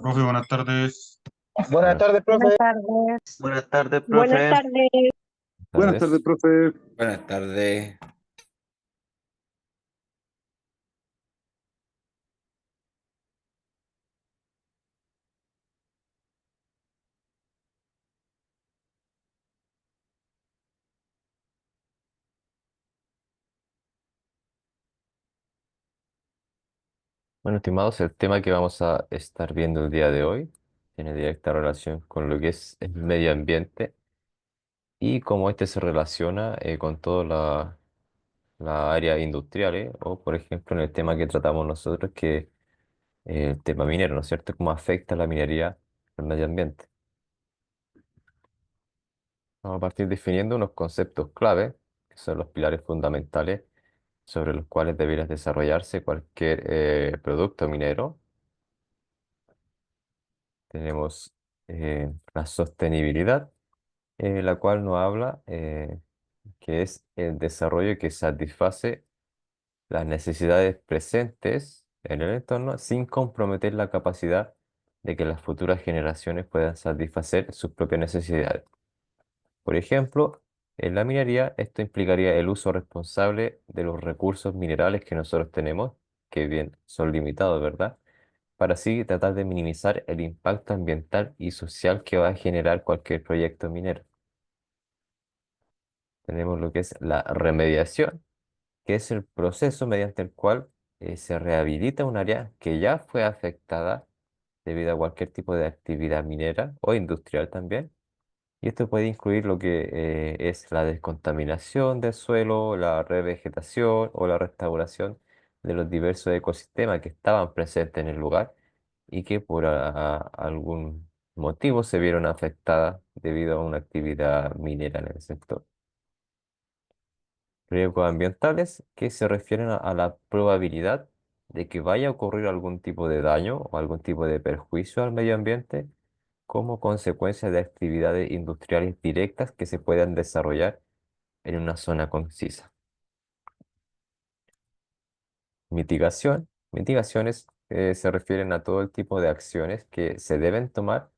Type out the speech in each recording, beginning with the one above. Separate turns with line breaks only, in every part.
profe, buenas tardes.
Buenas
Buenas
tardes,
Buenas
profe.
tardes.
Buenas tardes,
Buenas
profe.
tardes.
Buenas tardes,
tardes.
profe.
Buenas tardes.
Bueno, estimados, el tema que vamos a estar viendo el día de hoy tiene directa relación con lo que es el medio ambiente y cómo este se relaciona con toda la área industrial, o por ejemplo en el tema que tratamos nosotros, que es el tema minero, ¿no es cierto? Cómo afecta la minería al medio ambiente. Vamos a partir definiendo unos conceptos clave, que son los pilares fundamentales sobre los cuales debería desarrollarse cualquier producto minero. Tenemos la sostenibilidad, la cual nos habla que es el desarrollo que satisface las necesidades presentes en el entorno sin comprometer la capacidad de que las futuras generaciones puedan satisfacer sus propias necesidades. Por ejemplo, en la minería, esto implicaría el uso responsable de los recursos minerales que nosotros tenemos, que bien son limitados, ¿verdad? Para así tratar de minimizar el impacto ambiental y social que va a generar cualquier proyecto minero. Tenemos lo que es la remediación, que es el proceso mediante el cual se rehabilita un área que ya fue afectada debido a cualquier tipo de actividad minera o industrial también. Y esto puede incluir lo que es la descontaminación del suelo, la revegetación o la restauración de los diversos ecosistemas que estaban presentes en el lugar y que por algún motivo se vieron afectadas debido a una actividad minera en el sector. Riesgos ambientales que se refieren a la probabilidad de que vaya a ocurrir algún tipo de daño o algún tipo de perjuicio al medio ambiente como consecuencia de actividades industriales directas que se puedan desarrollar en una zona concisa. Mitigación. Mitigaciones se refieren a todo el tipo de acciones que se deben tomar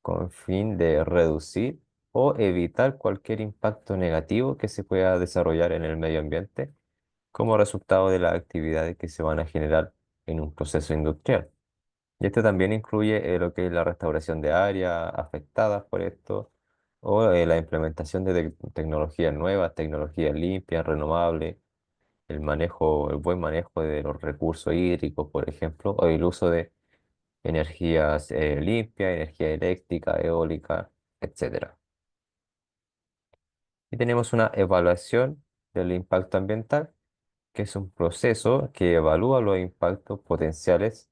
con fin de reducir o evitar cualquier impacto negativo que se pueda desarrollar en el medio ambiente como resultado de las actividades que se van a generar en un proceso industrial. Y esto también incluye lo que es la restauración de áreas afectadas por esto o la implementación de tecnologías nuevas, tecnologías limpias, renovables, el buen manejo de los recursos hídricos, por ejemplo, o el uso de energías limpias, energía eléctrica, eólica, etcétera. Y tenemos una evaluación del impacto ambiental, que es un proceso que evalúa los impactos potenciales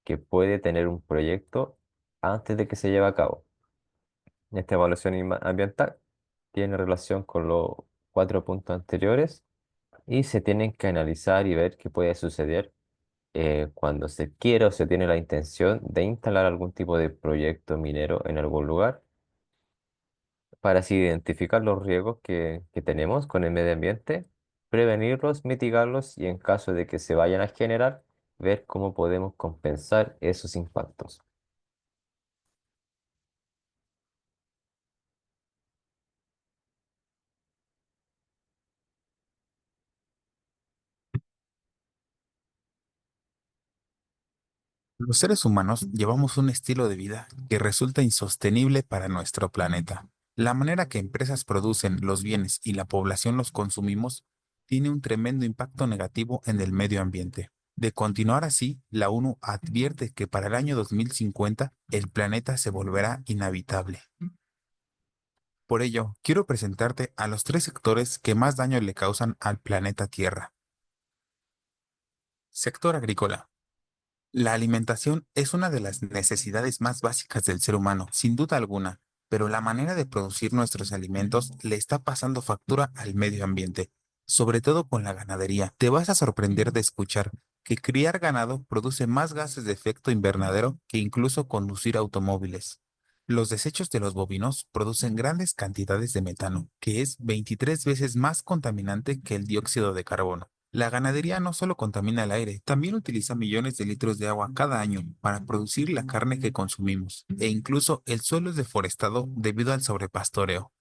que puede tener un proyecto antes de que se lleve a cabo. Esta evaluación ambiental tiene relación con los cuatro puntos anteriores y se tienen que analizar y ver qué puede suceder cuando se quiere o se tiene la intención de instalar algún tipo de proyecto minero en algún lugar para así identificar los riesgos que tenemos con el medio ambiente, prevenirlos, mitigarlos y en caso de que se vayan a generar, ver cómo podemos compensar esos impactos.
Los seres humanos llevamos un estilo de vida que resulta insostenible para nuestro planeta. La manera que empresas producen los bienes y la población los consumimos tiene un tremendo impacto negativo en el medio ambiente. De continuar así, la ONU advierte que para el año 2050 el planeta se volverá inhabitable. Por ello, quiero presentarte a los tres sectores que más daño le causan al planeta Tierra. Sector agrícola. La alimentación es una de las necesidades más básicas del ser humano, sin duda alguna, pero la manera de producir nuestros alimentos le está pasando factura al medio ambiente, sobre todo con la ganadería. Te vas a sorprender de escuchar que criar ganado produce más gases de efecto invernadero que incluso conducir automóviles. Los desechos de los bovinos producen grandes cantidades de metano, que es 23 veces más contaminante que el dióxido de carbono. La ganadería no solo contamina el aire, también utiliza millones de litros de agua cada año para producir la carne que consumimos, e incluso el suelo es deforestado debido al sobrepastoreo.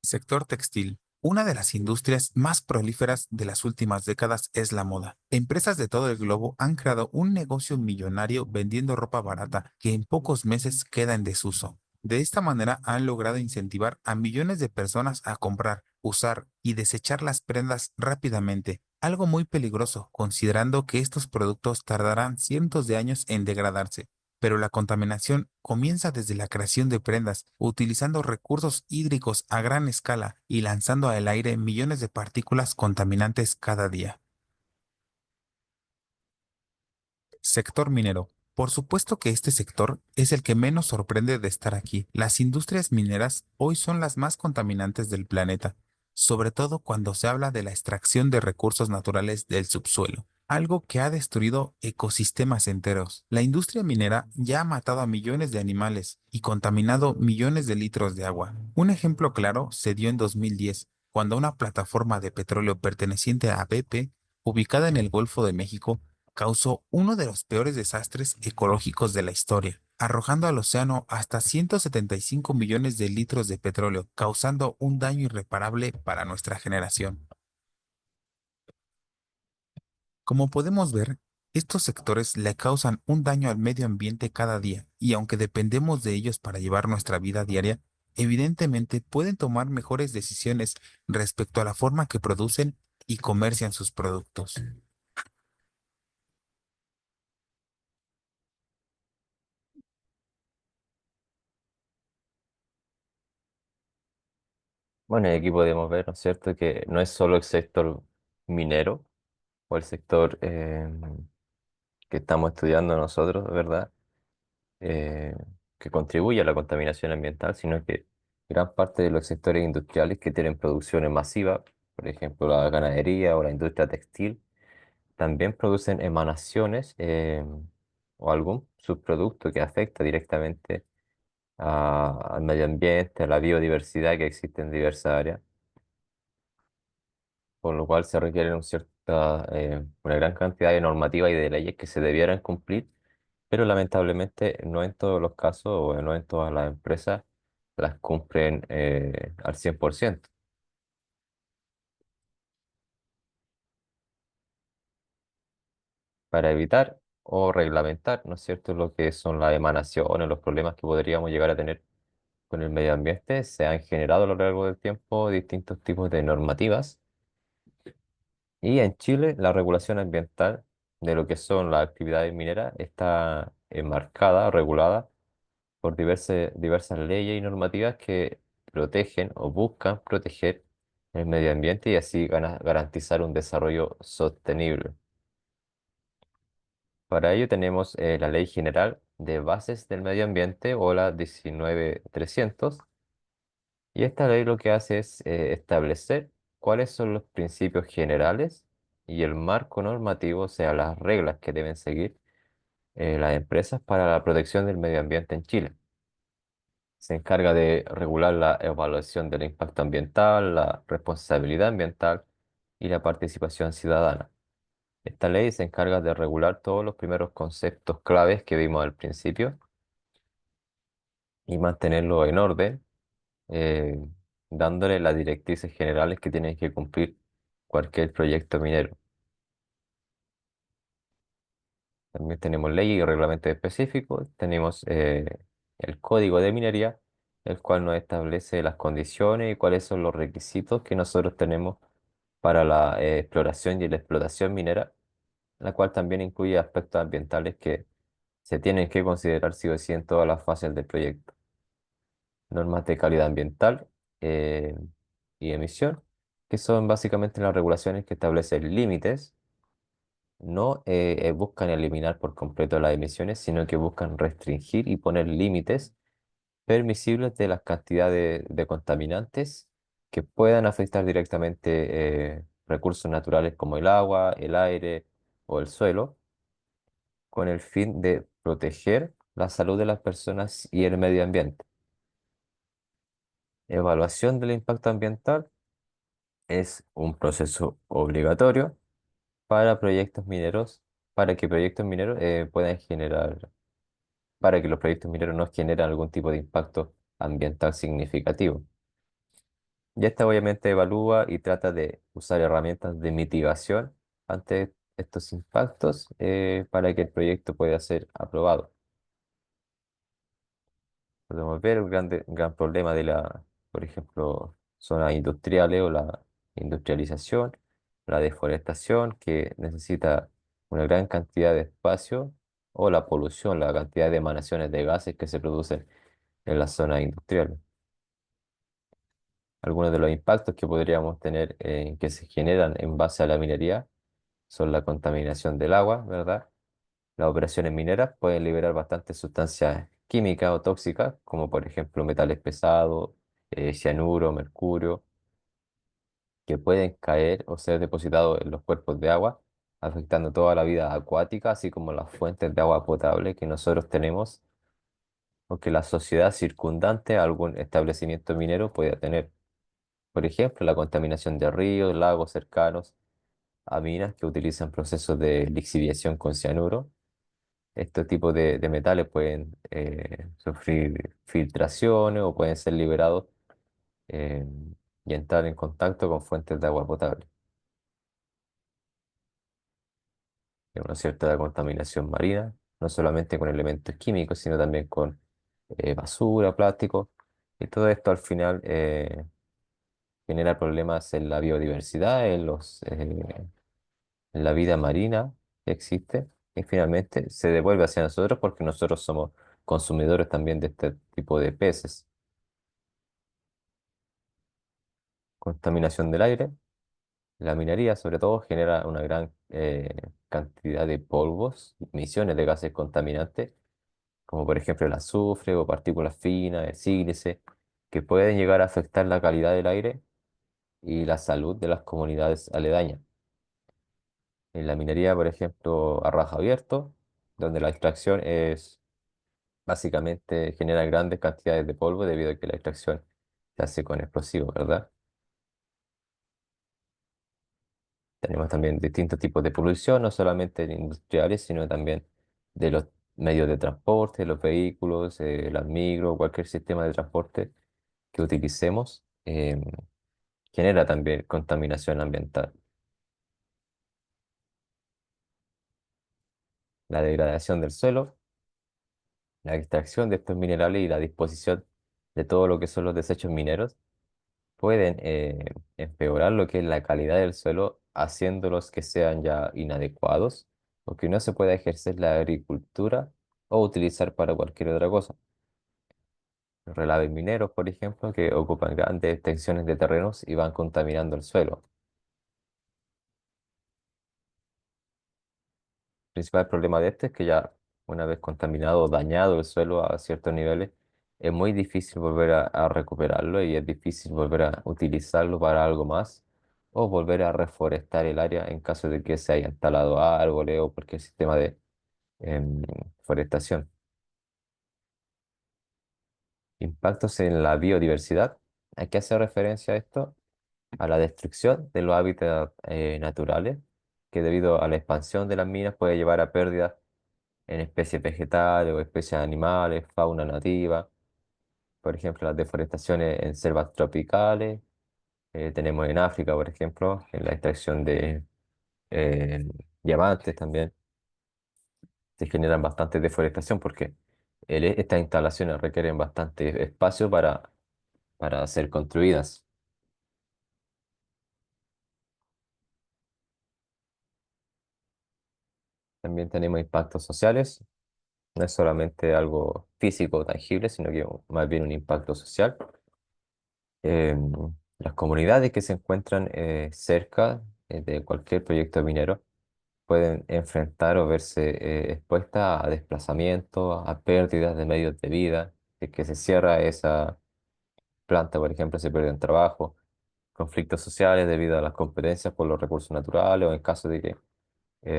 Sector textil. Una de las industrias más prolíferas de las últimas décadas es la moda. Empresas de todo el globo han creado un negocio millonario vendiendo ropa barata que en pocos meses queda en desuso. De esta manera han logrado incentivar a millones de personas a comprar, usar y desechar las prendas rápidamente, algo muy peligroso considerando que estos productos tardarán cientos de años en degradarse. Pero la contaminación comienza desde la creación de prendas, utilizando recursos hídricos a gran escala y lanzando al aire millones de partículas contaminantes cada día. Sector minero. Por supuesto que este sector es el que menos sorprende de estar aquí. Las industrias mineras hoy son las más contaminantes del planeta, sobre todo cuando se habla de la extracción de recursos naturales del subsuelo, algo que ha destruido ecosistemas enteros. La industria minera ya ha matado a millones de animales y contaminado millones de litros de agua. Un ejemplo claro se dio en 2010, cuando una plataforma de petróleo perteneciente a BP, ubicada en el Golfo de México, causó uno de los peores desastres ecológicos de la historia, arrojando al océano hasta 175 millones de litros de petróleo, causando un daño irreparable para nuestra generación. Como podemos ver, estos sectores le causan un daño al medio ambiente cada día, y aunque dependemos de ellos para llevar nuestra vida diaria, evidentemente pueden tomar mejores decisiones respecto a la forma que producen y comercian sus productos.
Bueno, y aquí podemos ver, ¿no es cierto?, que no es solo el sector minero o el sector que estamos estudiando nosotros, ¿verdad? eh, que contribuye a la contaminación ambiental, sino que gran parte de los sectores industriales que tienen producciones masivas, por ejemplo la ganadería o la industria textil, también producen emanaciones o algún subproducto que afecta directamente al medio ambiente, a la biodiversidad que existe en diversas áreas, por lo cual se requieren una gran cantidad de normativas y de leyes que se debieran cumplir, pero lamentablemente no en todos los casos o no en todas las empresas las cumplen al 100%. Para evitar o reglamentar, ¿no es cierto?, lo que son las emanaciones, los problemas que podríamos llegar a tener con el medio ambiente, se han generado a lo largo del tiempo distintos tipos de normativas. Y en Chile, la regulación ambiental de lo que son las actividades mineras está enmarcada, regulada por diversas leyes y normativas que protegen o buscan proteger el medio ambiente y así garantizar un desarrollo sostenible. Para ello tenemos la Ley General de Bases del Medio Ambiente o la 19.300, y esta ley lo que hace es establecer cuáles son los principios generales y el marco normativo, o sea, las reglas que deben seguir las empresas para la protección del medio ambiente en Chile. Se encarga de regular la evaluación del impacto ambiental, la responsabilidad ambiental y la participación ciudadana. Esta ley se encarga de regular todos los primeros conceptos claves que vimos al principio y mantenerlo en orden, eh, dándole las directrices generales que tienen que cumplir cualquier proyecto minero. También tenemos leyes y reglamentos específicos. Tenemos el Código de Minería, el cual nos establece las condiciones y cuáles son los requisitos que nosotros tenemos para la exploración y la explotación minera, la cual también incluye aspectos ambientales que se tienen que considerar sí o sí en todas las fases del proyecto. Normas de calidad ambiental eh, y emisión, que son básicamente las regulaciones que establecen límites. No buscan eliminar por completo las emisiones, sino que buscan restringir y poner límites permisibles de las cantidades de contaminantes que puedan afectar directamente recursos naturales como el agua, el aire o el suelo, con el fin de proteger la salud de las personas y el medio ambiente. Evaluación del impacto ambiental es un proceso obligatorio para proyectos mineros, para que proyectos mineros puedan generar, para que los proyectos mineros no generen algún tipo de impacto ambiental significativo. Y esta obviamente evalúa y trata de usar herramientas de mitigación ante estos impactos para que el proyecto pueda ser aprobado. Podemos ver un gran problema de la, por ejemplo, zonas industriales o la industrialización, la deforestación que necesita una gran cantidad de espacio o la polución, la cantidad de emanaciones de gases que se producen en las zonas industriales. Algunos de los impactos que podríamos tener que se generan en base a la minería son la contaminación del agua, ¿verdad? Las operaciones mineras pueden liberar bastantes sustancias químicas o tóxicas, como por ejemplo metales pesados, cianuro, mercurio, que pueden caer o ser depositados en los cuerpos de agua, afectando toda la vida acuática, así como las fuentes de agua potable que nosotros tenemos o que la sociedad circundante a algún establecimiento minero pueda tener. Por ejemplo, la contaminación de ríos, lagos cercanos a minas que utilizan procesos de lixiviación con cianuro. Estos tipos de metales pueden sufrir filtraciones o pueden ser liberados eh, y entrar en contacto con fuentes de agua potable. Hay una cierta contaminación marina, no solamente con elementos químicos, sino también con basura, plástico. Y todo esto al final genera problemas en la biodiversidad, en la vida marina que existe. Y finalmente se devuelve hacia nosotros porque nosotros somos consumidores también de este tipo de peces. Contaminación del aire. La minería, sobre todo, genera una gran cantidad de polvos, emisiones de gases contaminantes, como por ejemplo el azufre o partículas finas, el sílice, que pueden llegar a afectar la calidad del aire y la salud de las comunidades aledañas. En la minería, por ejemplo, a raja abierto, donde la extracción es básicamente genera grandes cantidades de polvo debido a que la extracción se hace con explosivos, ¿verdad? Tenemos también distintos tipos de polución, no solamente industriales, sino también de los medios de transporte, los vehículos, las micros, cualquier sistema de transporte que utilicemos, genera también contaminación ambiental. La degradación del suelo, la extracción de estos minerales y la disposición de todo lo que son los desechos mineros pueden empeorar lo que es la calidad del suelo, haciéndolos que sean ya inadecuados o que no se pueda ejercer la agricultura o utilizar para cualquier otra cosa. Los relaves mineros, por ejemplo, que ocupan grandes extensiones de terrenos y van contaminando el suelo. El principal problema de este es que ya una vez contaminado o dañado el suelo a ciertos niveles, es muy difícil volver a recuperarlo y es difícil volver a utilizarlo para algo más o volver a reforestar el área en caso de que se hayan talado árboles o cualquier sistema de em, forestación. Impactos en la biodiversidad. ¿A qué hace referencia esto? A la destrucción de los hábitats naturales, que debido a la expansión de las minas puede llevar a pérdidas en especies vegetales o especies animales, fauna nativa. Por ejemplo, las deforestaciones en selvas tropicales. Tenemos en África, por ejemplo, en la extracción de eh, diamantes también. Se generan bastante deforestación porque estas instalaciones requieren bastante espacio para ser construidas. También tenemos impactos sociales. No es solamente algo físico o tangible, sino que más bien un impacto social. Em, las comunidades que se encuentran cerca de cualquier proyecto minero pueden enfrentar o verse expuestas a desplazamientos, a pérdidas de medios de vida, de que se cierra esa planta, por ejemplo, se pierde un trabajo, conflictos sociales debido a las competencias por los recursos naturales o en caso de que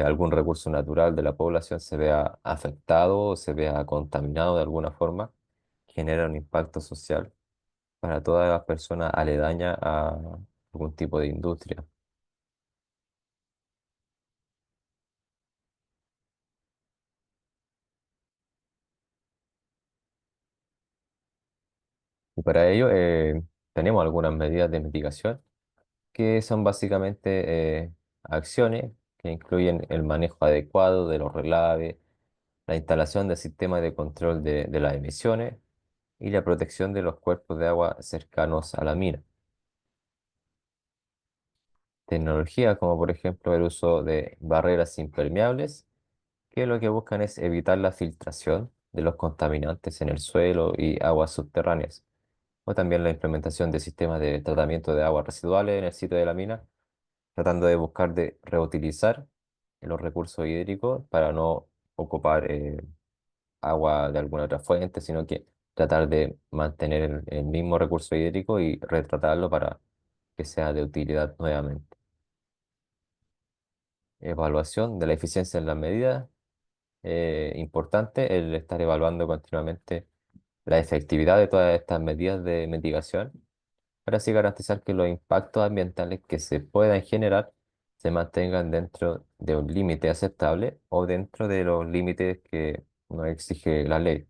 algún recurso natural de la población se vea afectado o se vea contaminado de alguna forma, genera un impacto social para todas las personas aledañas a algún tipo de industria. Y para ello tenemos algunas medidas de mitigación que son básicamente acciones que incluyen el manejo adecuado de los relaves, la instalación de sistemas de control de las emisiones y la protección de los cuerpos de agua cercanos a la mina. Tecnologías como por ejemplo el uso de barreras impermeables, que lo que buscan es evitar la filtración de los contaminantes en el suelo y aguas subterráneas, o también la implementación de sistemas de tratamiento de aguas residuales en el sitio de la mina, tratando de buscar de reutilizar los recursos hídricos para no ocupar agua de alguna otra fuente, sino que tratar de mantener el mismo recurso hídrico y retratarlo para que sea de utilidad nuevamente. Evaluación de la eficiencia en las medidas. Importante el estar evaluando continuamente la efectividad de todas estas medidas de mitigación para así garantizar que los impactos ambientales que se puedan generar se mantengan dentro de un límite aceptable o dentro de los límites que nos exige la ley.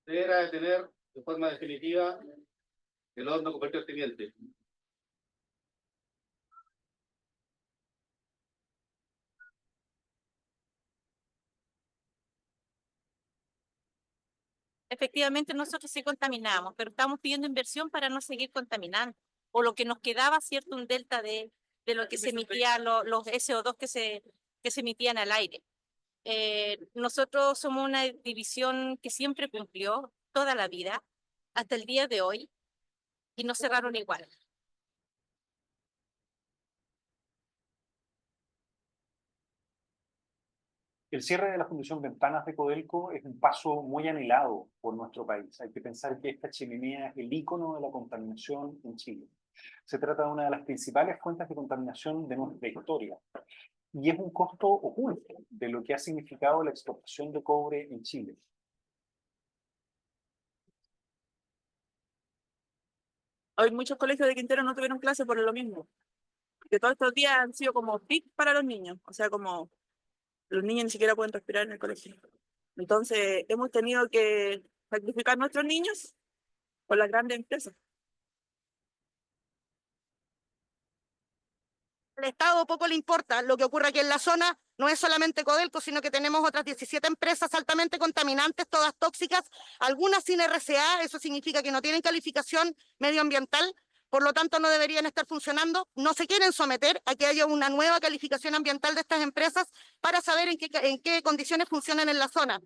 Deberá detener de forma definitiva el horno convertido en teniente.
Efectivamente, nosotros sí contaminamos, pero estamos pidiendo inversión para no seguir contaminando. O lo que nos quedaba, ¿cierto? Un delta de lo que se emitía, los SO2 que se emitían al aire. Nosotros somos una división que siempre cumplió toda la vida, hasta el día de hoy, y nos cerraron igual.
El cierre de la Fundición Ventanas de Codelco es un paso muy anhelado por nuestro país. Hay que pensar que esta chimenea es el ícono de la contaminación en Chile. Se trata de una de las principales fuentes de contaminación de nuestra historia y es un costo oculto de lo que ha significado la exportación de cobre en Chile.
Hoy muchos colegios de Quintero no tuvieron clase por lo mismo. Que todos estos días han sido como pic para los niños. O sea, como los niños ni siquiera pueden respirar en el colegio. Entonces, hemos tenido que sacrificar a nuestros niños por las grandes empresas.
Al Estado poco le importa lo que ocurre aquí en la zona, no es solamente Codelco, sino que tenemos otras 17 empresas altamente contaminantes, todas tóxicas, algunas sin RCA, eso significa que no tienen calificación medioambiental, por lo tanto no deberían estar funcionando, no se quieren someter a que haya una nueva calificación ambiental de estas empresas para saber en qué condiciones funcionan en la zona.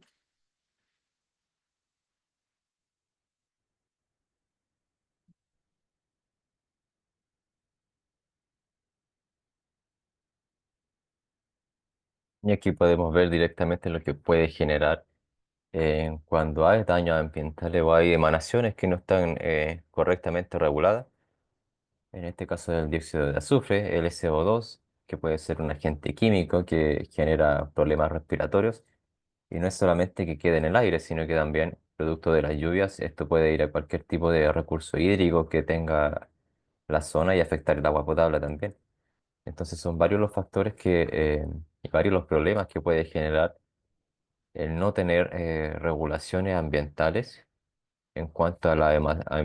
Y aquí podemos ver directamente lo que puede generar cuando hay daños ambientales o hay emanaciones que no están correctamente reguladas. En este caso del dióxido de azufre, el SO2, que puede ser un agente químico que genera problemas respiratorios. Y no es solamente que quede en el aire, sino que también, producto de las lluvias, esto puede ir a cualquier tipo de recurso hídrico que tenga la zona y afectar el agua potable también. Entonces son varios los factores y varios los problemas que puede generar el no tener regulaciones ambientales en cuanto a las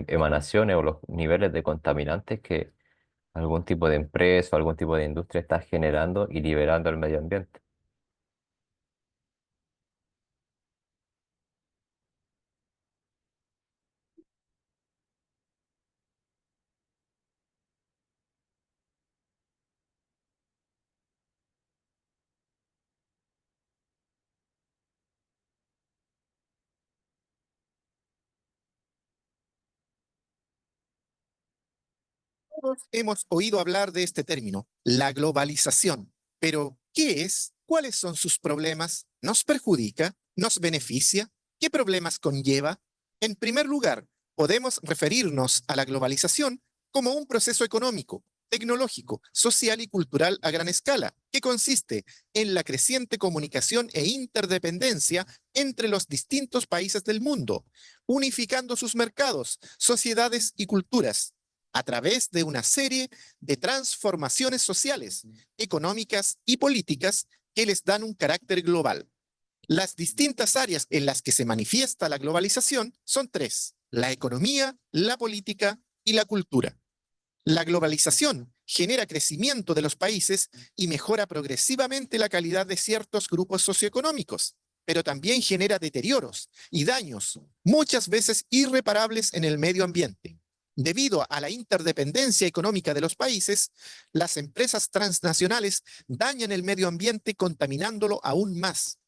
emanaciones o los niveles de contaminantes que algún tipo de empresa o algún tipo de industria está generando y liberando al medio ambiente.
Todos hemos oído hablar de este término, la globalización. Pero, ¿qué es? ¿Cuáles son sus problemas? ¿Nos perjudica? ¿Nos beneficia? ¿Qué problemas conlleva? En primer lugar, podemos referirnos a la globalización como un proceso económico, tecnológico, social y cultural a gran escala, que consiste en la creciente comunicación e interdependencia entre los distintos países del mundo, unificando sus mercados, sociedades y culturas, a través de una serie de transformaciones sociales, económicas y políticas que les dan un carácter global. Las distintas áreas en las que se manifiesta la globalización son tres: la economía, la política y la cultura. La globalización genera crecimiento de los países y mejora progresivamente la calidad de ciertos grupos socioeconómicos, pero también genera deterioros y daños, muchas veces irreparables en el medio ambiente. Debido a la interdependencia económica de los países, las empresas transnacionales dañan el medio ambiente contaminándolo aún más.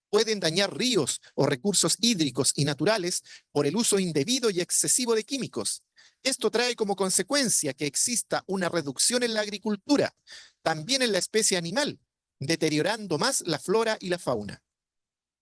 Pueden dañar ríos o recursos hídricos y naturales por el uso indebido y excesivo de químicos. Esto trae como consecuencia que exista una reducción en la agricultura, también en la especie animal, deteriorando más la flora y la fauna.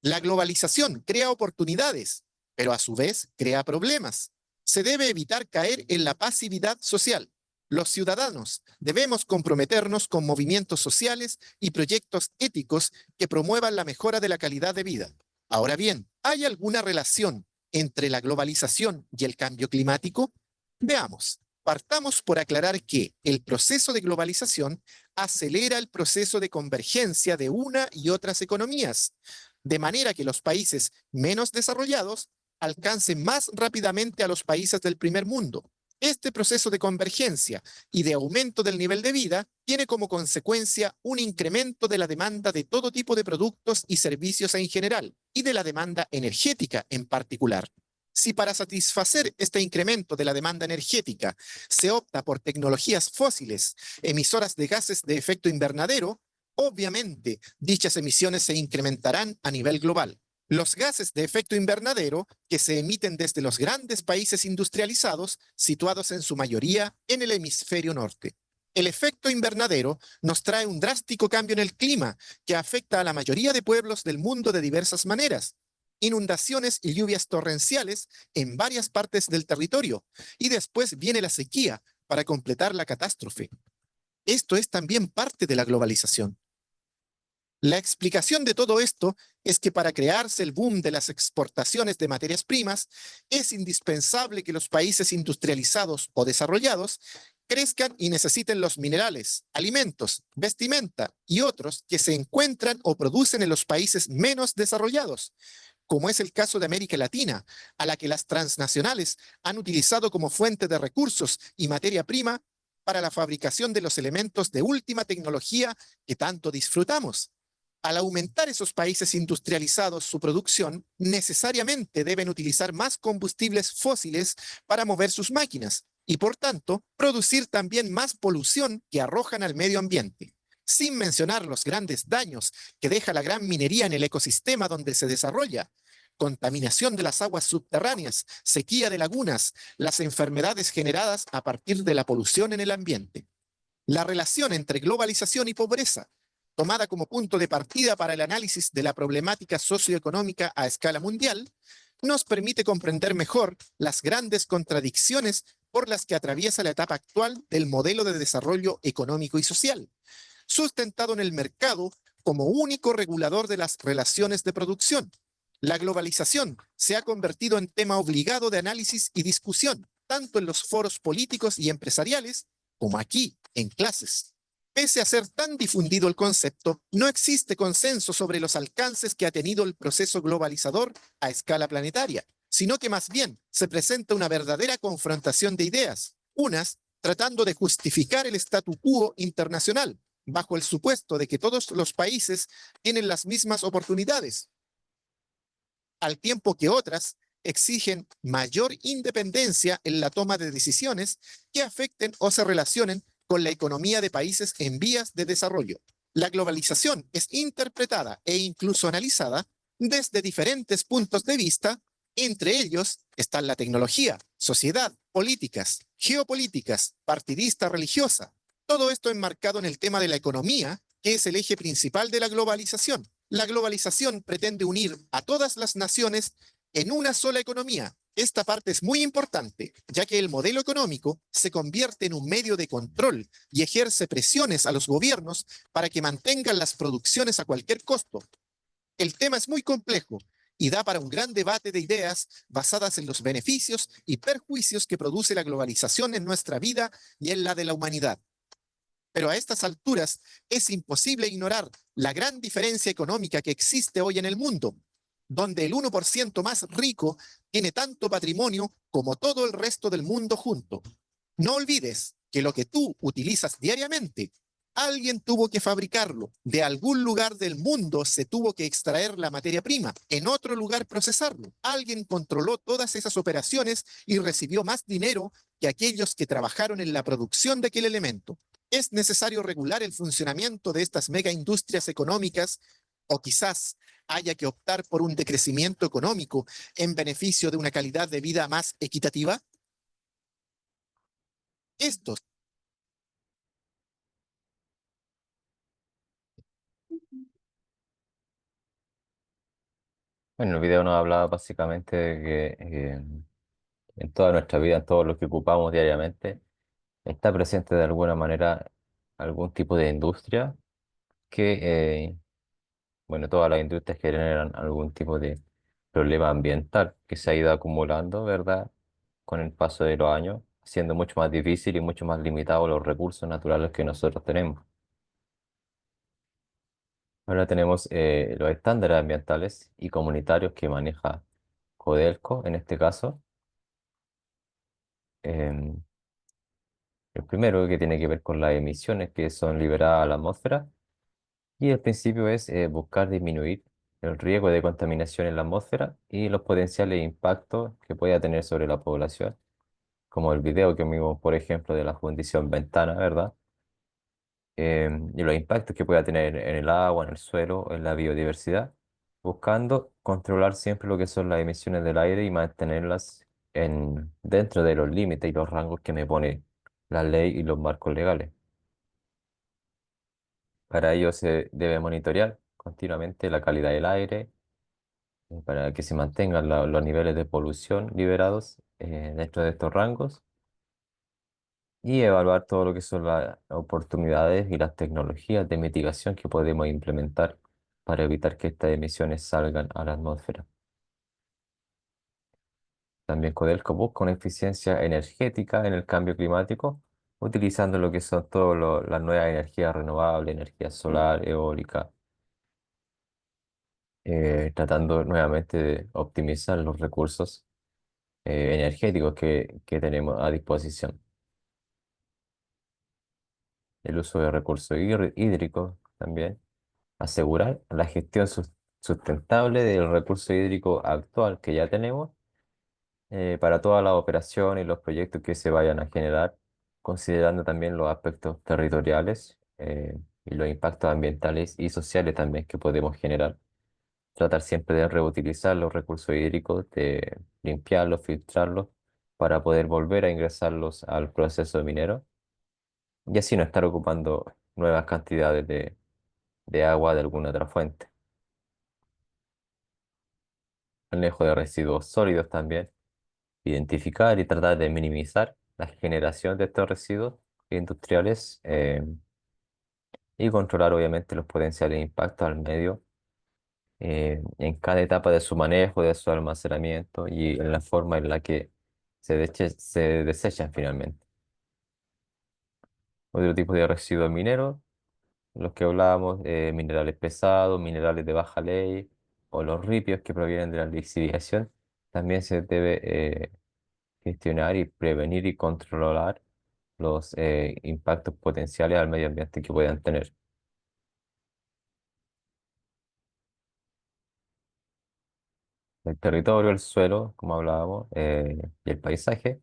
La globalización crea oportunidades, pero a su vez crea problemas. Se debe evitar caer en la pasividad social. Los ciudadanos debemos comprometernos con movimientos sociales y proyectos éticos que promuevan la mejora de la calidad de vida. Ahora bien, ¿hay alguna relación entre la globalización y el cambio climático? Veamos. Partamos por aclarar que el proceso de globalización acelera el proceso de convergencia de una y otras economías, de manera que los países menos desarrollados alcancen más rápidamente a los países del primer mundo. Este proceso de convergencia y de aumento del nivel de vida tiene como consecuencia un incremento de la demanda de todo tipo de productos y servicios en general, y de la demanda energética en particular. Si para satisfacer este incremento de la demanda energética se opta por tecnologías fósiles, emisoras de gases de efecto invernadero, obviamente dichas emisiones se incrementarán a nivel global. Los gases de efecto invernadero que se emiten desde los grandes países industrializados, situados en su mayoría en el hemisferio norte. El efecto invernadero nos trae un drástico cambio en el clima que afecta a la mayoría de pueblos del mundo de diversas maneras. Inundaciones y lluvias torrenciales en varias partes del territorio, y después viene la sequía para completar la catástrofe. Esto es también parte de la globalización. La explicación de todo esto es que para crearse el boom de las exportaciones de materias primas, es indispensable que los países industrializados o desarrollados crezcan y necesiten los minerales, alimentos, vestimenta y otros que se encuentran o producen en los países menos desarrollados, como es el caso de América Latina, a la que las transnacionales han utilizado como fuente de recursos y materia prima para la fabricación de los elementos de última tecnología que tanto disfrutamos. Al aumentar esos países industrializados su producción, necesariamente deben utilizar más combustibles fósiles para mover sus máquinas y, por tanto, producir también más polución que arrojan al medio ambiente. Sin mencionar los grandes daños que deja la gran minería en el ecosistema donde se desarrolla, contaminación de las aguas subterráneas, sequía de lagunas, las enfermedades generadas a partir de la polución en el ambiente. La relación entre globalización y pobreza, tomada como punto de partida para el análisis de la problemática socioeconómica a escala mundial, nos permite comprender mejor las grandes contradicciones por las que atraviesa la etapa actual del modelo de desarrollo económico y social, sustentado en el mercado como único regulador de las relaciones de producción. La globalización se ha convertido en tema obligado de análisis y discusión, tanto en los foros políticos y empresariales como aquí, en clases. Pese a ser tan difundido el concepto, no existe consenso sobre los alcances que ha tenido el proceso globalizador a escala planetaria, sino que más bien se presenta una verdadera confrontación de ideas, unas tratando de justificar el statu quo internacional, bajo el supuesto de que todos los países tienen las mismas oportunidades, al tiempo que otras exigen mayor independencia en la toma de decisiones que afecten o se relacionen con la economía de países en vías de desarrollo. La globalización es interpretada e incluso analizada desde diferentes puntos de vista, entre ellos están la tecnología, sociedad, políticas, geopolíticas, partidista, religiosa. Todo esto enmarcado en el tema de la economía, que es el eje principal de la globalización. La globalización pretende unir a todas las naciones en una sola economía, Esta parte es muy importante, ya que el modelo económico se convierte en un medio de control y ejerce presiones a los gobiernos para que mantengan las producciones a cualquier costo. El tema es muy complejo y da para un gran debate de ideas basadas en los beneficios y perjuicios que produce la globalización en nuestra vida y en la de la humanidad. Pero a estas alturas es imposible ignorar la gran diferencia económica que existe hoy en el mundo, donde el 1% más rico tiene tanto patrimonio como todo el resto del mundo junto. No olvides que lo que tú utilizas diariamente, alguien tuvo que fabricarlo. De algún lugar del mundo se tuvo que extraer la materia prima, en otro lugar procesarlo. Alguien controló todas esas operaciones y recibió más dinero que aquellos que trabajaron en la producción de aquel elemento. Es necesario regular el funcionamiento de estas megaindustrias económicas o quizás haya que optar por un decrecimiento económico en beneficio de una calidad de vida más equitativa. Estos
Bueno, el video nos hablaba básicamente de que en toda nuestra vida, en todo lo que ocupamos diariamente, está presente de alguna manera algún tipo de industria que, bueno, todas las industrias generan algún tipo de problema ambiental que se ha ido acumulando, ¿verdad? Con el paso de los años, siendo mucho más difícil y mucho más limitado los recursos naturales que nosotros tenemos. Ahora tenemos los estándares ambientales y comunitarios que maneja Codelco en este caso. Em, el primero que tiene que ver con las emisiones que son liberadas a la atmósfera y el principio es buscar disminuir el riesgo de contaminación en la atmósfera y los potenciales impactos que pueda tener sobre la población, como el video que vimos, por ejemplo, de la Fundición Ventana, ¿verdad? Y los impactos que pueda tener en el agua, en el suelo, en la biodiversidad, buscando controlar siempre lo que son las emisiones del aire y mantenerlas dentro de los límites y los rangos que me pone la ley y los marcos legales. Para ello se debe monitorear continuamente la calidad del aire para que se mantengan los niveles de polución liberados dentro de estos rangos y evaluar todo lo que son las oportunidades y las tecnologías de mitigación que podemos implementar para evitar que estas emisiones salgan a la atmósfera. También Codelco busca una eficiencia energética en el cambio climático, utilizando lo que son todas las nuevas energías renovables, energía solar, eólica, tratando nuevamente de optimizar los recursos energéticos que tenemos a disposición. El uso de recursos hídricos también. Asegurar la gestión sustentable del recurso hídrico actual que ya tenemos para todas las operaciones y los proyectos que se vayan a generar, considerando también los aspectos territoriales y los impactos ambientales y sociales también que podemos generar. Tratar siempre de reutilizar los recursos hídricos, de limpiarlos, filtrarlos, para poder volver a ingresarlos al proceso minero y así no estar ocupando nuevas cantidades de agua de alguna otra fuente. Manejo de residuos sólidos también, identificar y tratar de minimizar la generación de estos residuos industriales y controlar obviamente los potenciales impactos al medio en cada etapa de su manejo, de su almacenamiento y en la forma en la que se desechan finalmente. Otro tipo de residuos mineros, los que hablábamos, minerales pesados, minerales de baja ley o los ripios que provienen de la lixiviación, también se debe gestionar y prevenir y controlar los impactos potenciales al medio ambiente que puedan tener. El territorio, el suelo, como hablábamos, y el paisaje,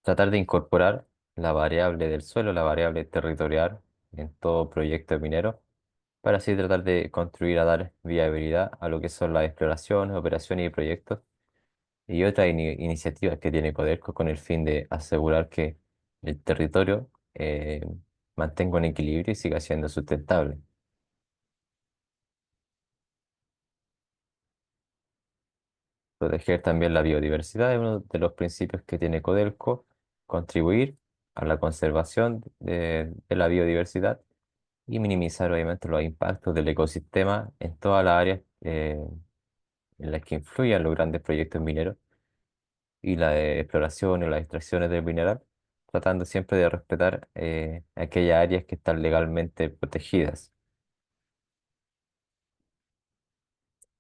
tratar de incorporar la variable del suelo, la variable territorial en todo proyecto minero, para así tratar de construir a dar viabilidad a lo que son las exploraciones, operaciones y proyectos y otras iniciativas que tiene Codelco con el fin de asegurar que el territorio mantenga un equilibrio y siga siendo sustentable. Proteger también la biodiversidad es uno de los principios que tiene Codelco, contribuir a la conservación de la biodiversidad y minimizar obviamente los impactos del ecosistema en todas las áreas en las que influyen los grandes proyectos mineros y la exploración y las extracciones del mineral, tratando siempre de respetar aquellas áreas que están legalmente protegidas.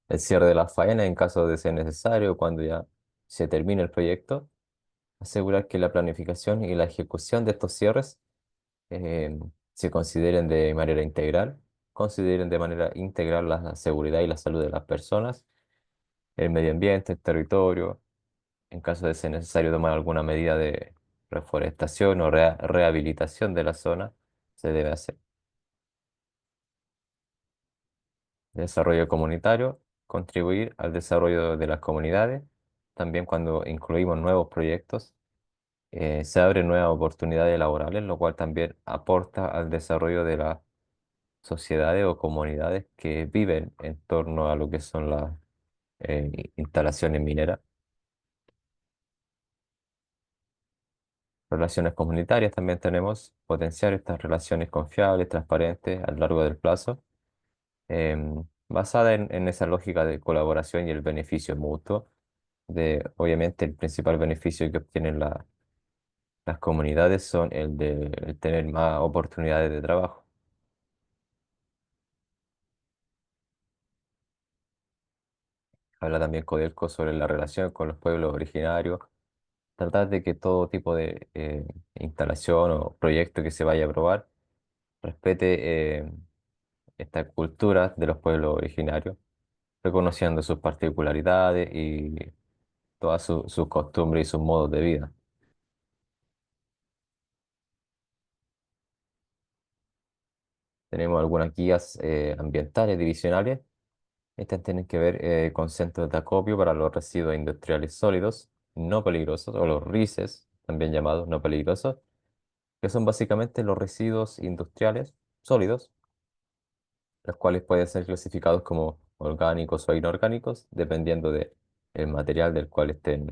El cierre de las faenas en caso de ser necesario, cuando ya se termine el proyecto, asegurar que la planificación y la ejecución de estos cierres eh, se consideren de manera integral la seguridad y la salud de las personas, el medio ambiente, el territorio. En caso de ser necesario tomar alguna medida de reforestación o rehabilitación de la zona, se debe hacer. Desarrollo comunitario, contribuir al desarrollo de las comunidades. También cuando incluimos nuevos proyectos, se abren nuevas oportunidades laborales, lo cual también aporta al desarrollo de las sociedades o comunidades que viven en torno a lo que son las instalaciones mineras. Relaciones comunitarias también tenemos, potenciar estas relaciones confiables, transparentes a lo largo del plazo, basada en esa lógica de colaboración y el beneficio mutuo. Obviamente el principal beneficio que obtienen las comunidades son el de el tener más oportunidades de trabajo. Habla también Codelco sobre la relación con los pueblos originarios, tratar de que todo tipo de instalación o proyecto que se vaya a aprobar respete esta cultura de los pueblos originarios, reconociendo sus particularidades y todas sus costumbres y sus modos de vida. Tenemos algunas guías ambientales divisionales. Estas tienen que ver con centros de acopio para los residuos industriales sólidos no peligrosos, o los RICES, también llamados no peligrosos, que son básicamente los residuos industriales sólidos, los cuales pueden ser clasificados como orgánicos o inorgánicos, dependiendo del material del cual estén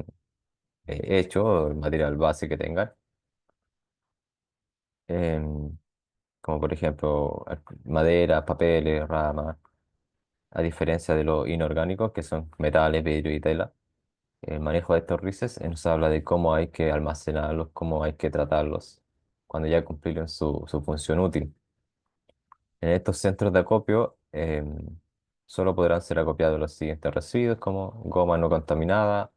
hechos o el material base que tengan. Em, Como por ejemplo madera, papeles, ramas, a diferencia de los inorgánicos, que son metales, vidrio y tela. El manejo de estos RICES nos habla de cómo hay que almacenarlos, cómo hay que tratarlos cuando ya cumplieron su función útil. En estos centros de acopio solo podrán ser acopiados los siguientes residuos como goma no contaminada,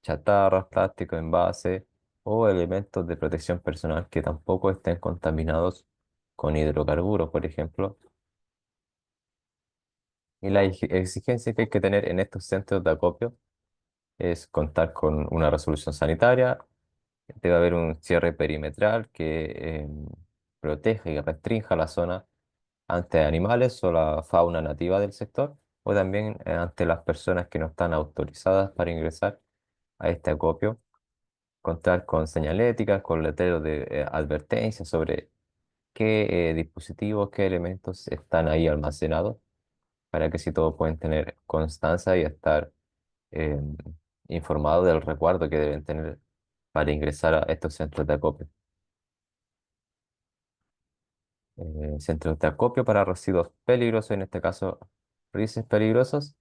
chatarras, plásticos, envases o elementos de protección personal que tampoco estén contaminados con hidrocarburos, por ejemplo. Y la exigencia que hay que tener en estos centros de acopio es contar con una resolución sanitaria, debe haber un cierre perimetral que proteja y restrinja la zona ante animales o la fauna nativa del sector, o también ante las personas que no están autorizadas para ingresar a este acopio. Contar con señaléticas, con letreros de advertencia sobre qué dispositivos, qué elementos están ahí almacenados, para que si todos pueden tener constancia y estar eh, informados del resguardo que deben tener para ingresar a estos centros de acopio. Centros de acopio para residuos peligrosos, en este caso RICES peligrosos,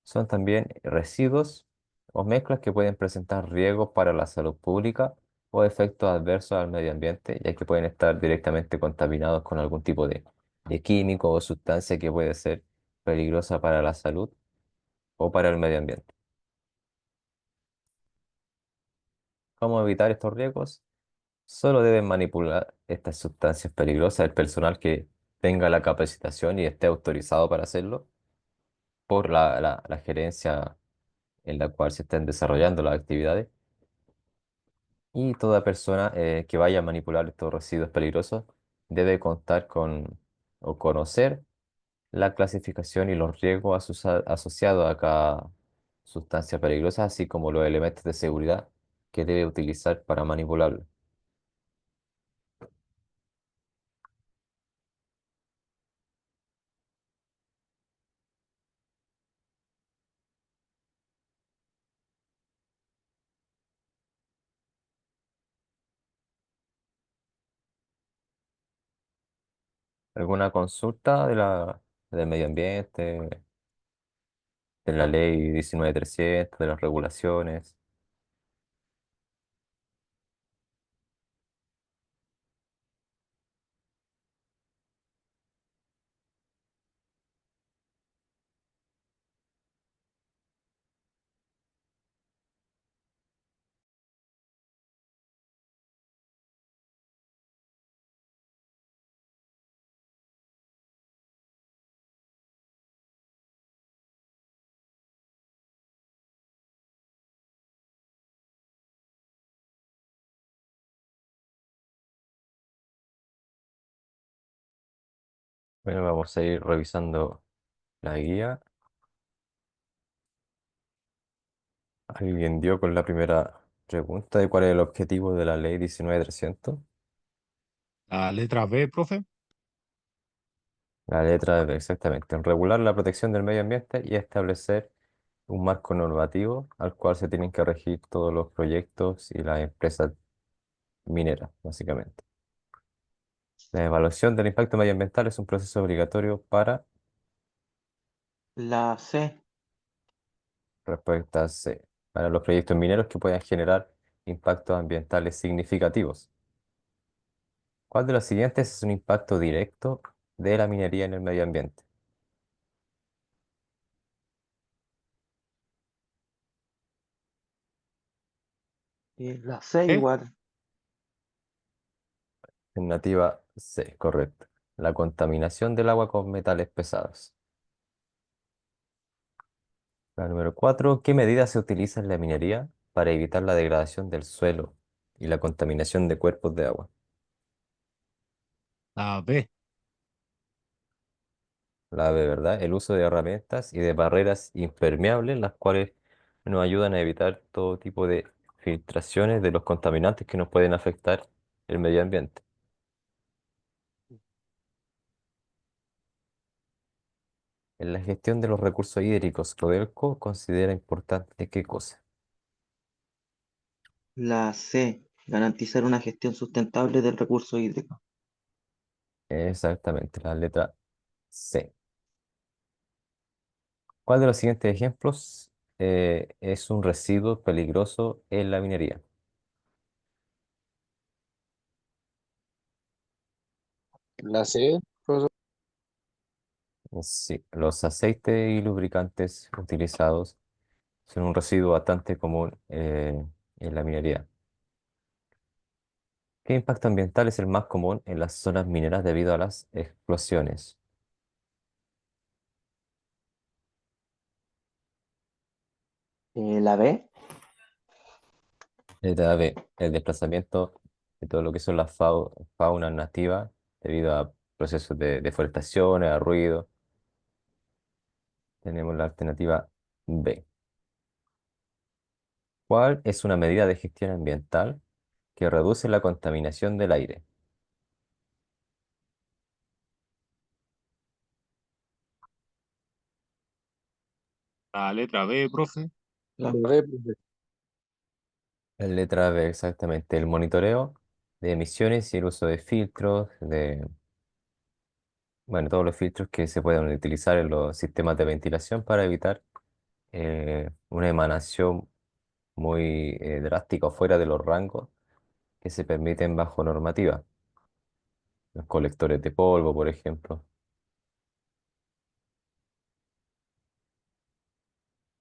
son también residuos o mezclas que pueden presentar riesgos para la salud pública o efectos adversos al medio ambiente, ya que pueden estar directamente contaminados con algún tipo de químico o sustancia que puede ser peligrosa para la salud o para el medio ambiente. ¿Cómo evitar estos riesgos? Solo deben manipular estas sustancias peligrosas el personal que tenga la capacitación y esté autorizado para hacerlo por la gerencia en la cual se estén desarrollando las actividades. Y toda persona que vaya a manipular estos residuos peligrosos debe contar con o conocer la clasificación y los riesgos asociados a cada sustancia peligrosa, así como los elementos de seguridad que debe utilizar para manipularlo. ¿Alguna consulta del medio ambiente, de la ley 19.300, de las regulaciones? Bueno, vamos a ir revisando la guía. ¿Alguien dio con la primera pregunta de cuál es el objetivo de la ley 19.300?
La letra B, profe.
La letra B, exactamente. En regular la protección del medio ambiente y establecer un marco normativo al cual se tienen que regir todos los proyectos y las empresas mineras, básicamente. La evaluación del impacto medioambiental es un proceso obligatorio para
La C.
respuesta C, para los proyectos mineros que puedan generar impactos ambientales significativos. ¿Cuál de los siguientes es un impacto directo de la minería en el medio ambiente?
La C
¿Eh?
igual.
Alternativa C, correcto. La contaminación del agua con metales pesados. La número 4, ¿qué medidas se utilizan en la minería para evitar la degradación del suelo y la contaminación de cuerpos de agua?
La B.
La B, ¿verdad? El uso de herramientas y de barreras impermeables, las cuales nos ayudan a evitar todo tipo de filtraciones de los contaminantes que nos pueden afectar el medio ambiente. En la gestión de los recursos hídricos, Codelco considera importante qué cosa.
La C. Garantizar una gestión sustentable del recurso hídrico.
Exactamente, la letra C. ¿Cuál de los siguientes ejemplos es un residuo peligroso en la minería?
La C, profesor.
Sí, los aceites y lubricantes utilizados son un residuo bastante común en la minería. ¿Qué impacto ambiental es el más común en las zonas mineras debido a las explosiones?
La B.
Letra B, el desplazamiento de todo lo que son las faunas nativas debido a procesos de deforestación, a ruido. Tenemos la alternativa B. ¿Cuál es una medida de gestión ambiental que reduce la contaminación del aire?
La letra B, profe.
La B, profe.
La letra B, exactamente. El monitoreo de emisiones y el uso de filtros, bueno, todos los filtros que se pueden utilizar en los sistemas de ventilación para evitar una emanación muy drástica o fuera de los rangos que se permiten bajo normativa. Los colectores de polvo, por ejemplo.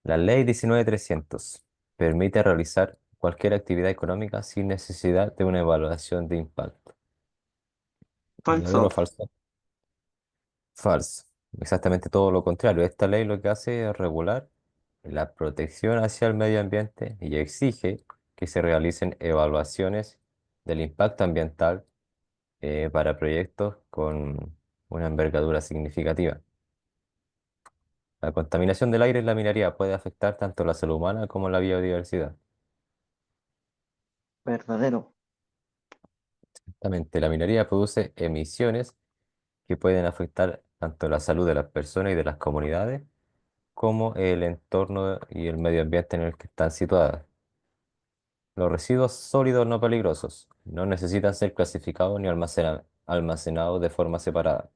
La ley 19.300 permite realizar cualquier actividad económica sin necesidad de una evaluación de impacto. ¿Verdadero o
Falso.
falso? Falso. Exactamente todo lo contrario. Esta ley lo que hace es regular la protección hacia el medio ambiente y exige que se realicen evaluaciones del impacto ambiental para proyectos con una envergadura significativa. La contaminación del aire en la minería puede afectar tanto la salud humana como la biodiversidad.
Verdadero.
Exactamente, la minería produce emisiones que pueden afectar tanto la salud de las personas y de las comunidades como el entorno y el medio ambiente en el que están situadas. Los residuos sólidos no peligrosos no necesitan ser clasificados ni almacenados de forma separada.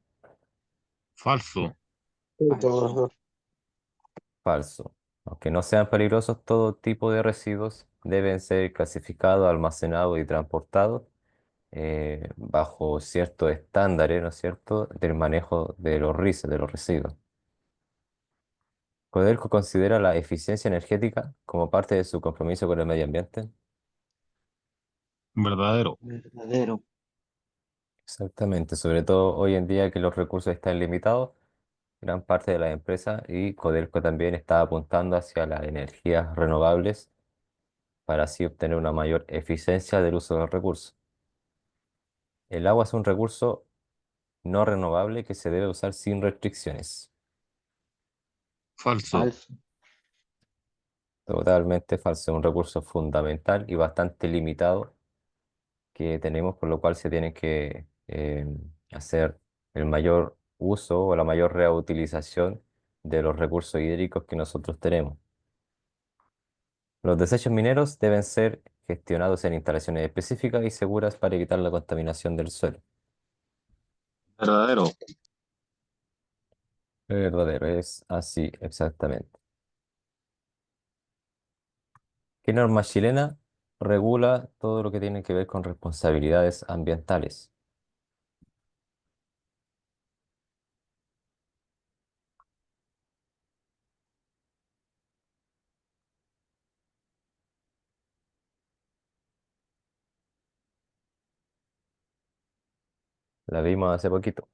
Falso.
Falso.
Falso. Aunque no sean peligrosos, todo tipo de residuos deben ser clasificados, almacenados y transportados bajo ciertos estándares, ¿no es cierto?, del manejo de los RIS, de los residuos. Codelco considera la eficiencia energética como parte de su compromiso con el medio ambiente.
Verdadero.
Verdadero.
Exactamente, sobre todo hoy en día que los recursos están limitados, gran parte de las empresas y Codelco también está apuntando hacia las energías renovables para así obtener una mayor eficiencia del uso de los recursos. El agua es un recurso no renovable que se debe usar sin restricciones.
Falso.
Falso.
Totalmente falso, es un recurso fundamental y bastante limitado que tenemos, por lo cual se tiene que hacer el mayor uso o la mayor reutilización de los recursos hídricos que nosotros tenemos. Los desechos mineros deben ser gestionados en instalaciones específicas y seguras para evitar la contaminación del suelo.
Verdadero.
Verdadero, es así exactamente. ¿Qué norma chilena regula todo lo que tiene que ver con responsabilidades ambientales? La vimos hace poquito.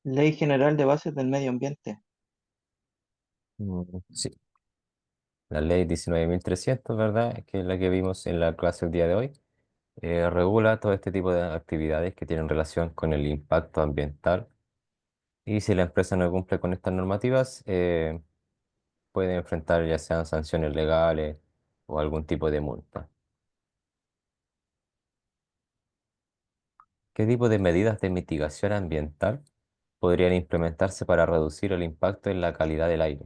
Ley General de Bases del Medio Ambiente.
Sí, la ley 19.300, ¿verdad? Que es la que vimos en la clase el día de hoy. Regula todo este tipo de actividades que tienen relación con el impacto ambiental y si la empresa no cumple con estas normativas, puede enfrentar ya sean sanciones legales o algún tipo de multa. ¿Qué tipo de medidas de mitigación ambiental podrían implementarse para reducir el impacto en la calidad del aire?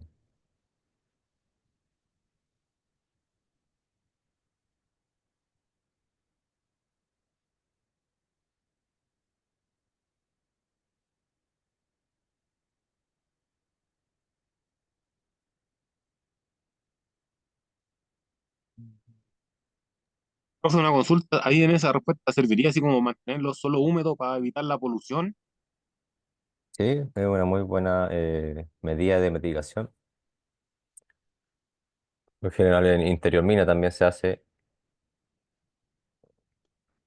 Profe, una consulta. Ahí en esa respuesta serviría así como mantenerlo solo húmedo para evitar la polución.
Sí, es una muy buena medida de mitigación. Por lo general en interior mina también se hace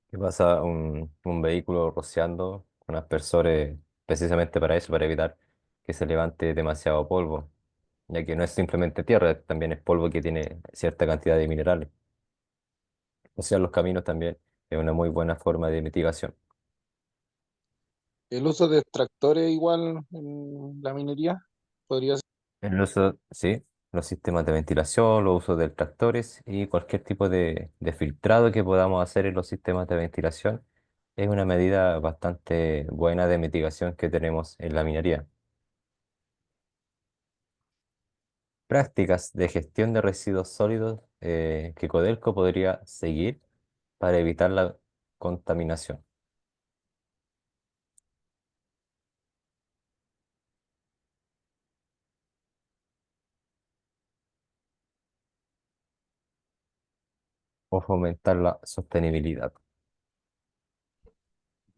que pasa un vehículo rociando con aspersores precisamente para eso, para evitar que se levante demasiado polvo, ya que no es simplemente tierra, también es polvo que tiene cierta cantidad de minerales. O sea, los caminos también es una muy buena forma de mitigación.
El uso de extractores igual en la minería podría ser.
El uso, sí, los sistemas de ventilación, los usos de tractores y cualquier tipo de filtrado que podamos hacer en los sistemas de ventilación es una medida bastante buena de mitigación que tenemos en la minería. Prácticas de gestión de residuos sólidos que Codelco podría seguir para evitar la contaminación o fomentar la sostenibilidad.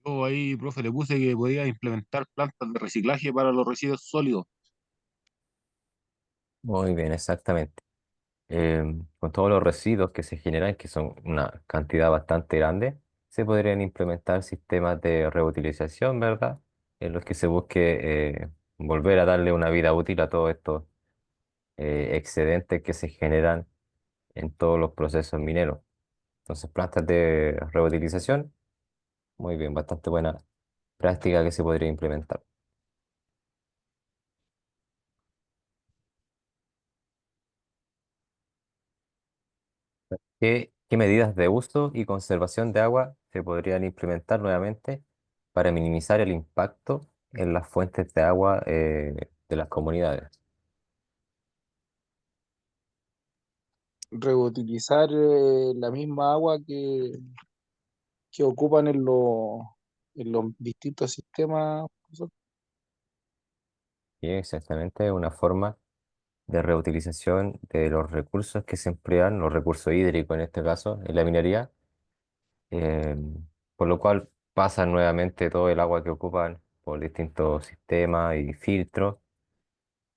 Yo ahí, profe, le puse que podía implementar plantas de reciclaje para los residuos sólidos.
Muy bien, exactamente. Con todos los residuos que se generan, que son una cantidad bastante grande, se podrían implementar sistemas de reutilización, ¿verdad? En los que se busque volver a darle una vida útil a todos estos excedentes que se generan en todos los procesos mineros. Entonces, plantas de reutilización, muy bien, bastante buena práctica que se podría implementar. ¿Qué medidas de uso y conservación de agua se podrían implementar nuevamente para minimizar el impacto en las fuentes de agua de las comunidades.
Reutilizar la misma agua que ocupan en los distintos sistemas, profesor.
Y exactamente una forma de reutilización de los recursos que se emplean, los recursos hídricos en este caso, en la minería, eh, por lo cual pasan nuevamente todo el agua que ocupan por distintos sistemas y filtros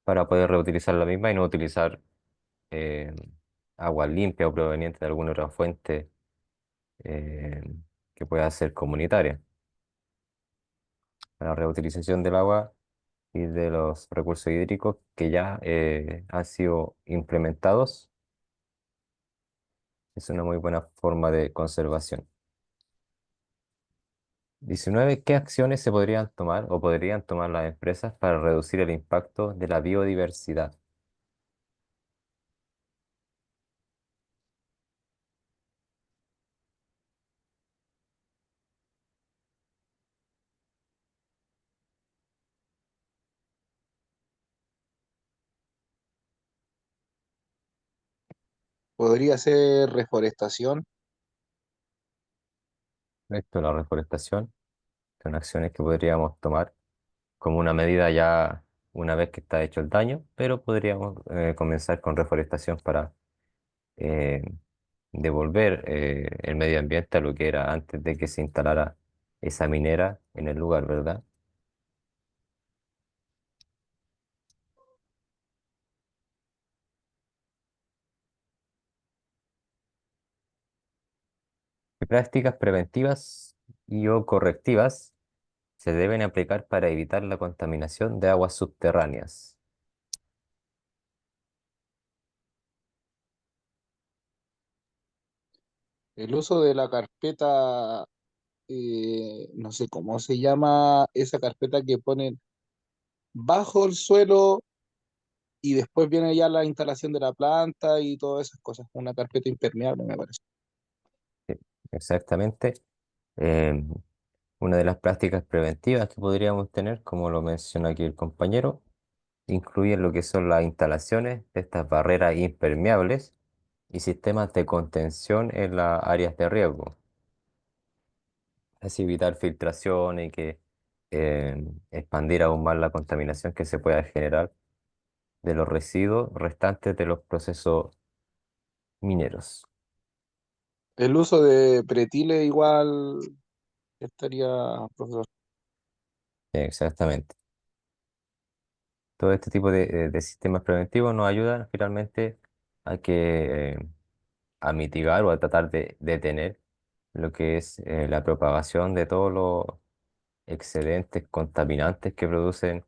para poder reutilizar la misma y no utilizar eh, agua limpia o proveniente de alguna otra fuente eh, que pueda ser comunitaria. La reutilización del agua y de los recursos hídricos que ya han sido implementados es una muy buena forma de conservación. 19. ¿Qué acciones se podrían tomar o podrían tomar las empresas para reducir el impacto de la biodiversidad?
Podría ser reforestación.
Esto, la reforestación, son acciones que podríamos tomar como una medida ya una vez que está hecho el daño, pero podríamos comenzar con reforestación para eh, devolver el medio ambiente a lo que era antes de que se instalara esa minera en el lugar, ¿verdad? ¿Qué prácticas preventivas y o correctivas se deben aplicar para evitar la contaminación de aguas subterráneas?
El uso de la carpeta, no sé cómo se llama esa carpeta que ponen bajo el suelo y después viene ya la instalación de la planta y todas esas cosas. Una carpeta impermeable, me parece.
Sí, exactamente. Em, una de las prácticas preventivas que podríamos tener, como lo menciona aquí el compañero, incluye lo que son las instalaciones de estas barreras impermeables y sistemas de contención en las áreas de riesgo. Así evitar filtración y que expandir aún más la contaminación que se pueda generar de los residuos restantes de los procesos mineros.
El uso de pretiles igual estaría, profesor.
Exactamente. Todo este tipo de sistemas preventivos nos ayudan finalmente a a mitigar o a tratar de detener lo que es la propagación de todos los excedentes contaminantes que producen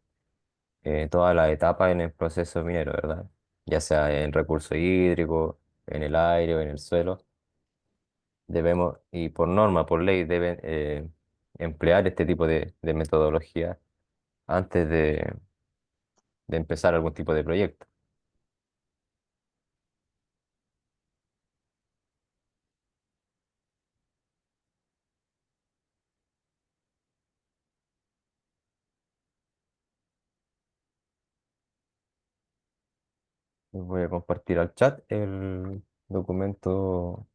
todas las etapas en el proceso minero, ¿verdad? Ya sea en recursos hídricos, en el aire o en el suelo. Debemos, y por norma, por ley, deben emplear este tipo de metodología antes de empezar algún tipo de proyecto. Les voy a compartir al chat el documento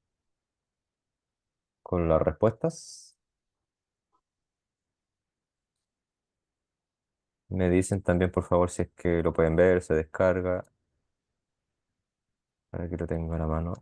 con las respuestas. Me dicen también, por favor, si es que lo pueden ver, se descarga, para que lo tenga a la mano.